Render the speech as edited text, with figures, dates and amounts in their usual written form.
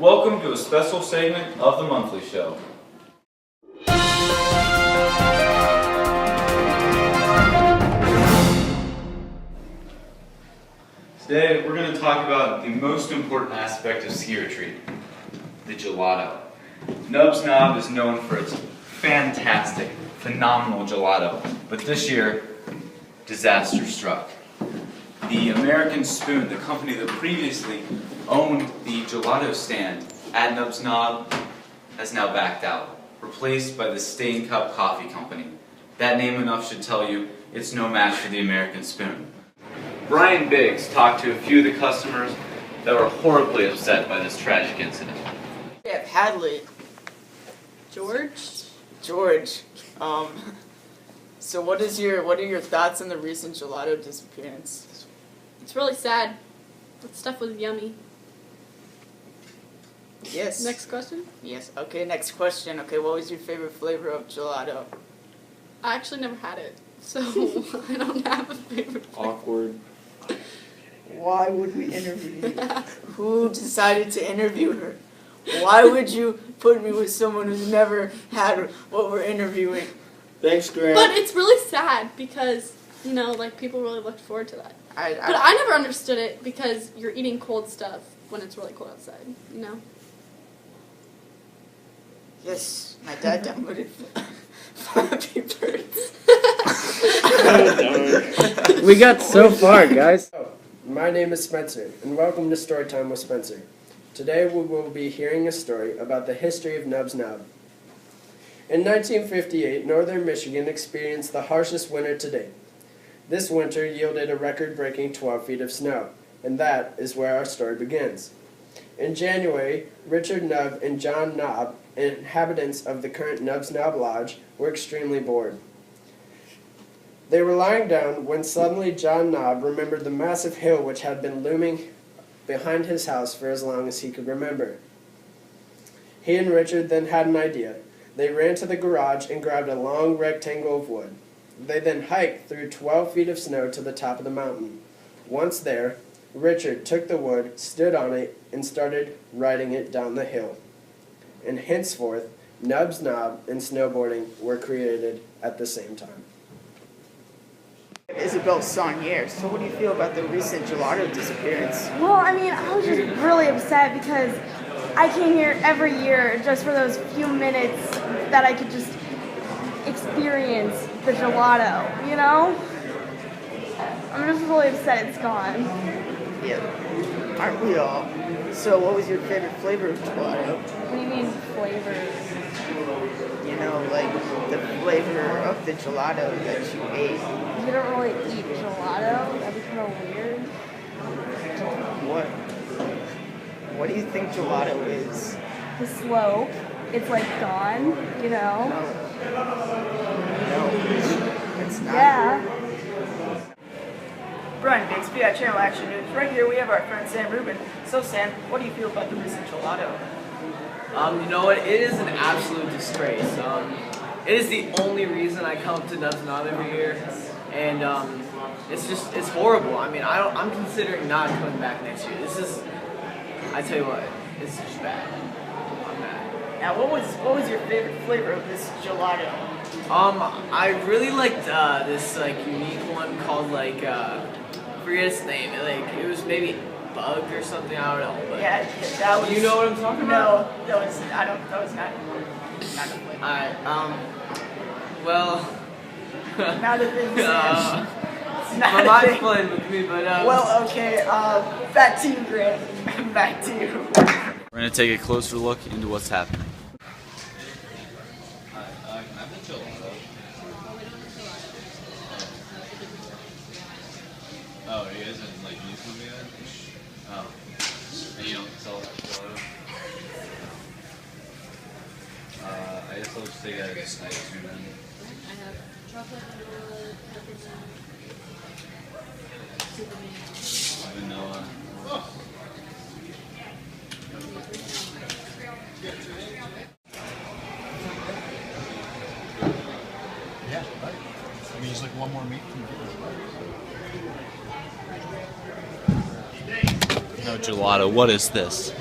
Welcome to a special segment of the monthly show. Today we're going to talk about the most important aspect of ski retreat, the gelato. Nub's Knob is known for its fantastic, phenomenal gelato, but this year, disaster struck. The American Spoon, the company that previously owned the gelato stand at Nub's Knob, has now backed out, replaced by the Stain Cup Coffee Company. That name enough should tell you it's no match for the American Spoon. Brian Biggs talked to a few of the customers that were horribly upset by this tragic incident. Yeah, Hadley. George. So what are your thoughts on the recent gelato disappearance? It's really sad. That stuff was yummy. Yes. Next question? Yes. Okay, next question. Okay, what was your favorite flavor of gelato? I actually never had it, so I don't have a favorite flavor. Awkward. Why would we interview you? Who decided to interview her? Why would you put me with someone who's never had what we're interviewing? Thanks, Grant. But it's really sad because, people really looked forward to that. But I never understood it because you're eating cold stuff when it's really cold outside, Yes, my dad downloaded Flappy Birds. We got so far, guys. My name is Spencer, and welcome to Storytime with Spencer. Today we will be hearing a story about the history of Nub's Knob. In 1958, northern Michigan experienced the harshest winter to date. This winter yielded a record-breaking 12 feet of snow, and that is where our story begins. In January, Richard Nub and John Knob, inhabitants of the current Nub's Knob Lodge, were extremely bored. They were lying down when suddenly John Knob remembered the massive hill which had been looming behind his house for as long as he could remember. He and Richard then had an idea. They ran to the garage and grabbed a long rectangle of wood. They then hiked through 12 feet of snow to the top of the mountain. Once there, Richard took the wood, stood on it, and started riding it down the hill. And henceforth, Nub's Knob and snowboarding were created at the same time. Isabel Saunier, so what do you feel about the recent gelato disappearance? Well, I was just really upset because I came here every year just for those few minutes that I could just experience the gelato, I'm just really upset it's gone. Yeah, aren't we all? So what was your favorite flavor of gelato? What do you mean flavor? Like the flavor of the gelato that you ate. You don't really eat gelato? That'd be kind of weird. What do you think gelato is? The slope. It's gone, No, it's not. Yeah. Brian Bixby at Channel Action News. Right here we have our friend Sam Rubin. So Sam, what do you feel about the recent gelato? You know what? It is an absolute disgrace. It is the only reason I come to Nub's Knob every year, and it's horrible. I'm considering not coming back next year. I tell you what, it's just bad. I'm mad. Now, what was your favorite flavor of this gelato? I really liked this unique one called I forget its name. It was maybe bug or something. I don't know. But Yeah, that was. you know what I'm talking about? No, that was not the flavor. Alright. Well. Now the thing is, it's not My a mind's thing. playing with me, but Well, okay. Back to you, Grant. Back to you. We're going to take a closer look into what's happening. Oh, you guys in music movie then? Oh. And you don't sell gelato? I guess I'll just take that as ice cream then. I have chocolate, vanilla, peppermint, Vanilla. Yeah, right. Just one more meat from No gelato, what is this?